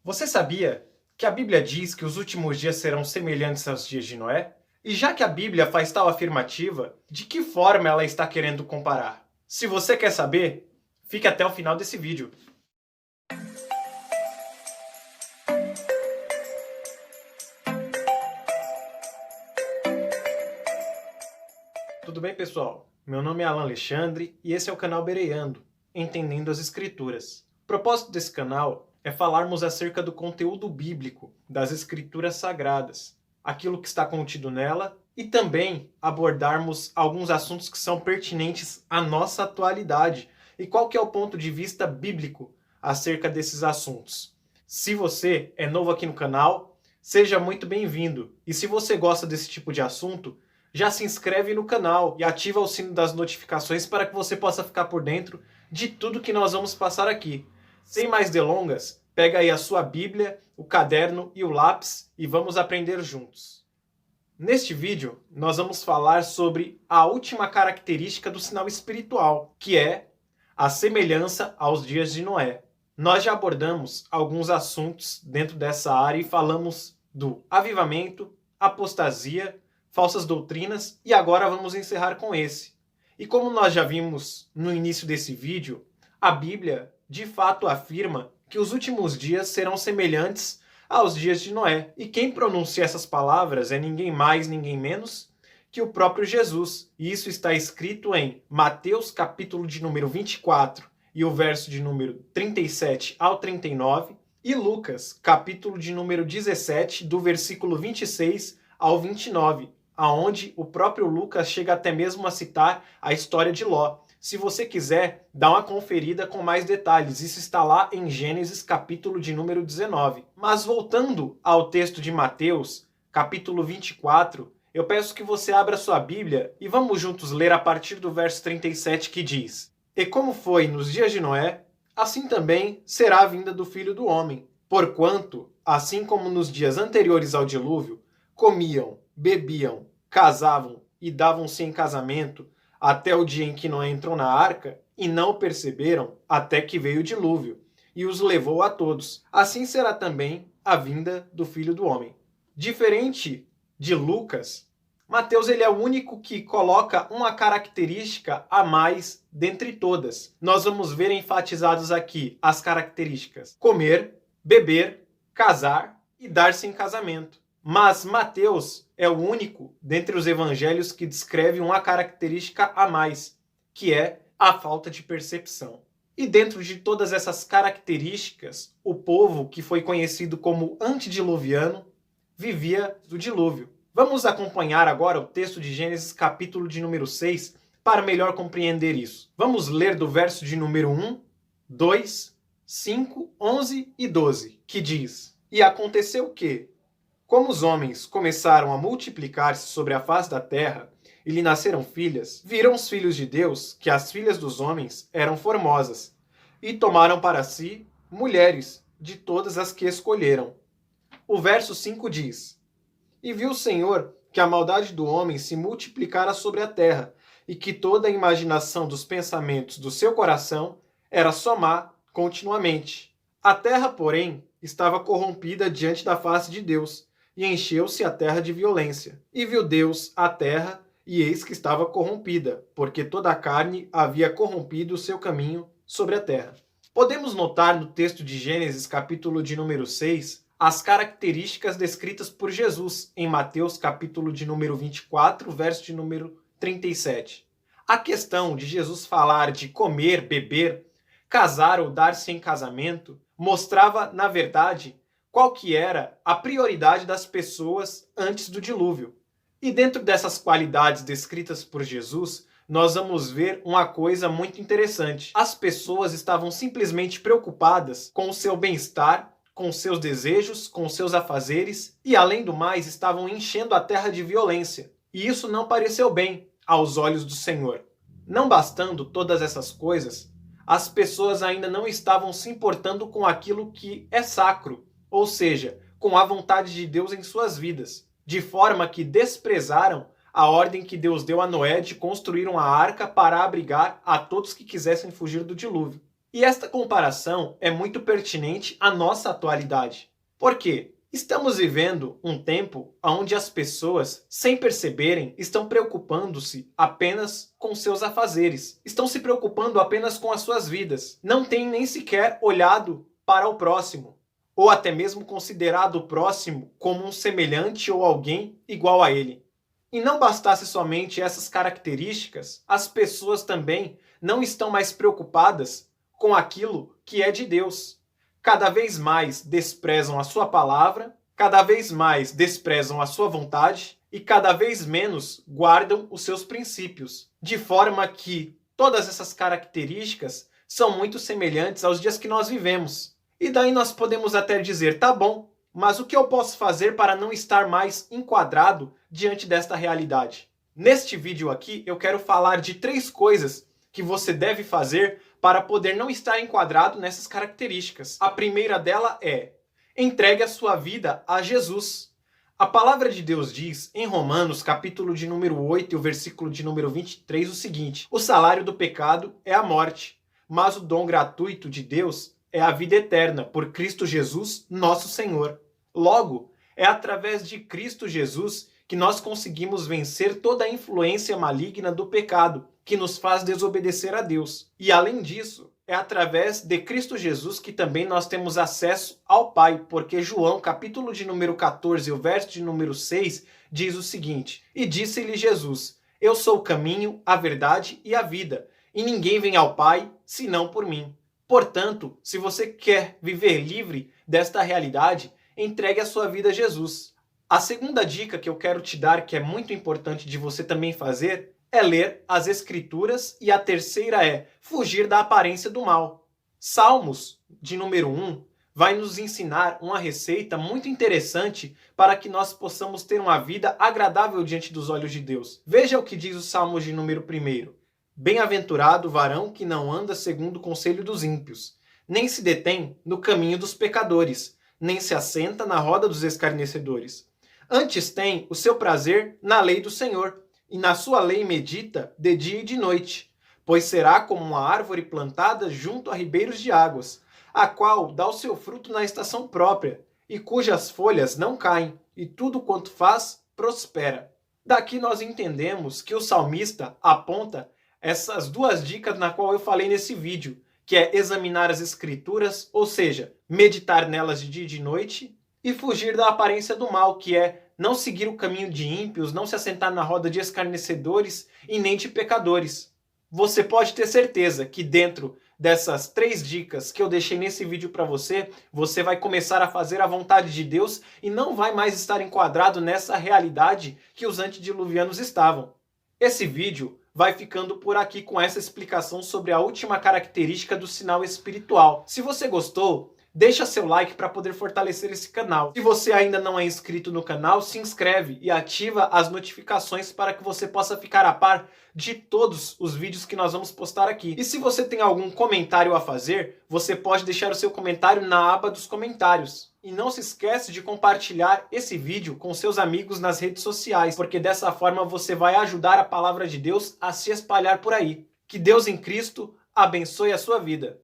Você sabia que a Bíblia diz que os últimos dias serão semelhantes aos dias de Noé? E já que a Bíblia faz tal afirmativa, de que forma ela está querendo comparar? Se você quer saber, fique até o final desse vídeo. Tudo bem, pessoal? Meu nome é Alan Alexandre e esse é o canal Bereando, Entendendo as Escrituras. O propósito desse canal é falarmos acerca do conteúdo bíblico das Escrituras Sagradas, aquilo que está contido nela, e também abordarmos alguns assuntos que são pertinentes à nossa atualidade e qual que é o ponto de vista bíblico acerca desses assuntos. Se você é novo aqui no canal, seja muito bem-vindo. E se você gosta desse tipo de assunto, já se inscreve no canal e ativa o sino das notificações para que você possa ficar por dentro de tudo que nós vamos passar aqui. Sem mais delongas, pega aí a sua Bíblia, o caderno e o lápis e vamos aprender juntos. Neste vídeo, nós vamos falar sobre a última característica do sinal espiritual, que é a semelhança aos dias de Noé. Nós já abordamos alguns assuntos dentro dessa área e falamos do avivamento, apostasia, falsas doutrinas, e agora vamos encerrar com esse. E como nós já vimos no início desse vídeo, a Bíblia de fato afirma que os últimos dias serão semelhantes aos dias de Noé. E quem pronuncia essas palavras é ninguém mais, ninguém menos que o próprio Jesus. E isso está escrito em Mateus capítulo de número 24 e o verso de número 37 ao 39, e Lucas capítulo de número 17, do versículo 26 ao 29, aonde o próprio Lucas chega até mesmo a citar a história de Ló. Se você quiser, dá uma conferida com mais detalhes. Isso está lá em Gênesis, capítulo de número 19. Mas voltando ao texto de Mateus, capítulo 24, eu peço que você abra sua Bíblia e vamos juntos ler a partir do verso 37, que diz: E como foi nos dias de Noé, assim também será a vinda do Filho do Homem. Porquanto, assim como nos dias anteriores ao dilúvio, comiam, bebiam, casavam e davam-se em casamento, até o dia em que Noé entrou na arca, e não o perceberam até que veio o dilúvio, e os levou a todos. Assim será também a vinda do Filho do Homem. Diferente de Lucas, Mateus ele é o único que coloca uma característica a mais dentre todas. Nós vamos ver enfatizados aqui as características: comer, beber, casar e dar-se em casamento. Mas Mateus é o único dentre os evangelhos que descreve uma característica a mais, que é a falta de percepção. E dentro de todas essas características, o povo que foi conhecido como antediluviano vivia do dilúvio. Vamos acompanhar agora o texto de Gênesis capítulo de número 6 para melhor compreender isso. Vamos ler do verso de número 1, 2, 5, 11 e 12, que diz: E aconteceu que, como os homens começaram a multiplicar-se sobre a face da terra, e lhe nasceram filhas, viram os filhos de Deus que as filhas dos homens eram formosas, e tomaram para si mulheres de todas as que escolheram. O verso 5 diz: E viu o Senhor que a maldade do homem se multiplicara sobre a terra, e que toda a imaginação dos pensamentos do seu coração era só má continuamente. A terra, porém, estava corrompida diante da face de Deus, e encheu-se a terra de violência. E viu Deus a terra, e eis que estava corrompida, porque toda a carne havia corrompido o seu caminho sobre a terra. Podemos notar no texto de Gênesis, capítulo de número 6, as características descritas por Jesus em Mateus, capítulo de número 24, verso de número 37. A questão de Jesus falar de comer, beber, casar ou dar-se em casamento mostrava, na verdade, qual que era a prioridade das pessoas antes do dilúvio. E dentro dessas qualidades descritas por Jesus, nós vamos ver uma coisa muito interessante. As pessoas estavam simplesmente preocupadas com o seu bem-estar, com seus desejos, com seus afazeres, e além do mais, estavam enchendo a terra de violência. E isso não pareceu bem aos olhos do Senhor. Não bastando todas essas coisas, as pessoas ainda não estavam se importando com aquilo que é sacro, ou seja, com a vontade de Deus em suas vidas, de forma que desprezaram a ordem que Deus deu a Noé de construir uma arca para abrigar a todos que quisessem fugir do dilúvio. E esta comparação é muito pertinente à nossa atualidade. Por quê? Estamos vivendo um tempo onde as pessoas, sem perceberem, estão preocupando-se apenas com seus afazeres. Estão se preocupando apenas com as suas vidas. Não têm nem sequer olhado para o próximo, ou até mesmo considerado o próximo como um semelhante ou alguém igual a ele. E não bastasse somente essas características, as pessoas também não estão mais preocupadas com aquilo que é de Deus. Cada vez mais desprezam a sua palavra, cada vez mais desprezam a sua vontade e cada vez menos guardam os seus princípios. De forma que todas essas características são muito semelhantes aos dias que nós vivemos. E daí nós podemos até dizer, tá bom, mas o que eu posso fazer para não estar mais enquadrado diante desta realidade? Neste vídeo aqui eu quero falar de 3 coisas que você deve fazer para poder não estar enquadrado nessas características. A primeira dela é: entregue a sua vida a Jesus. A palavra de Deus diz em Romanos, capítulo de número 8 e o versículo de número 23 o seguinte: o salário do pecado é a morte, mas o dom gratuito de Deus é a vida eterna por Cristo Jesus, nosso Senhor. Logo, é através de Cristo Jesus que nós conseguimos vencer toda a influência maligna do pecado, que nos faz desobedecer a Deus. E além disso, é através de Cristo Jesus que também nós temos acesso ao Pai, porque João, capítulo de número 14, o verso de número 6, diz o seguinte: e disse-lhe Jesus, eu sou o caminho, a verdade e a vida, e ninguém vem ao Pai senão por mim. Portanto, se você quer viver livre desta realidade, entregue a sua vida a Jesus. A segunda dica que eu quero te dar, que é muito importante de você também fazer, é ler as Escrituras, e a terceira é fugir da aparência do mal. Salmos, de número 1, vai nos ensinar uma receita muito interessante para que nós possamos ter uma vida agradável diante dos olhos de Deus. Veja o que diz o Salmos de número 1. Bem-aventurado o varão que não anda segundo o conselho dos ímpios, nem se detém no caminho dos pecadores, nem se assenta na roda dos escarnecedores. Antes tem o seu prazer na lei do Senhor, e na sua lei medita de dia e de noite, pois será como uma árvore plantada junto a ribeiros de águas, a qual dá o seu fruto na estação própria, e cujas folhas não caem, e tudo quanto faz prospera. Daqui nós entendemos que o salmista aponta essas 2 dicas na qual eu falei nesse vídeo, que é examinar as Escrituras, ou seja, meditar nelas de dia e de noite, e fugir da aparência do mal, que é não seguir o caminho de ímpios, não se assentar na roda de escarnecedores e nem de pecadores. Você pode ter certeza que dentro dessas 3 dicas que eu deixei nesse vídeo para você, você vai começar a fazer a vontade de Deus e não vai mais estar enquadrado nessa realidade que os antediluvianos estavam. Esse vídeo vai ficando por aqui com essa explicação sobre a última característica do sinal espiritual. Se você gostou, deixa seu like para poder fortalecer esse canal. Se você ainda não é inscrito no canal, se inscreve e ativa as notificações para que você possa ficar a par de todos os vídeos que nós vamos postar aqui. E se você tem algum comentário a fazer, você pode deixar o seu comentário na aba dos comentários. E não se esquece de compartilhar esse vídeo com seus amigos nas redes sociais, porque dessa forma você vai ajudar a palavra de Deus a se espalhar por aí. Que Deus em Cristo abençoe a sua vida.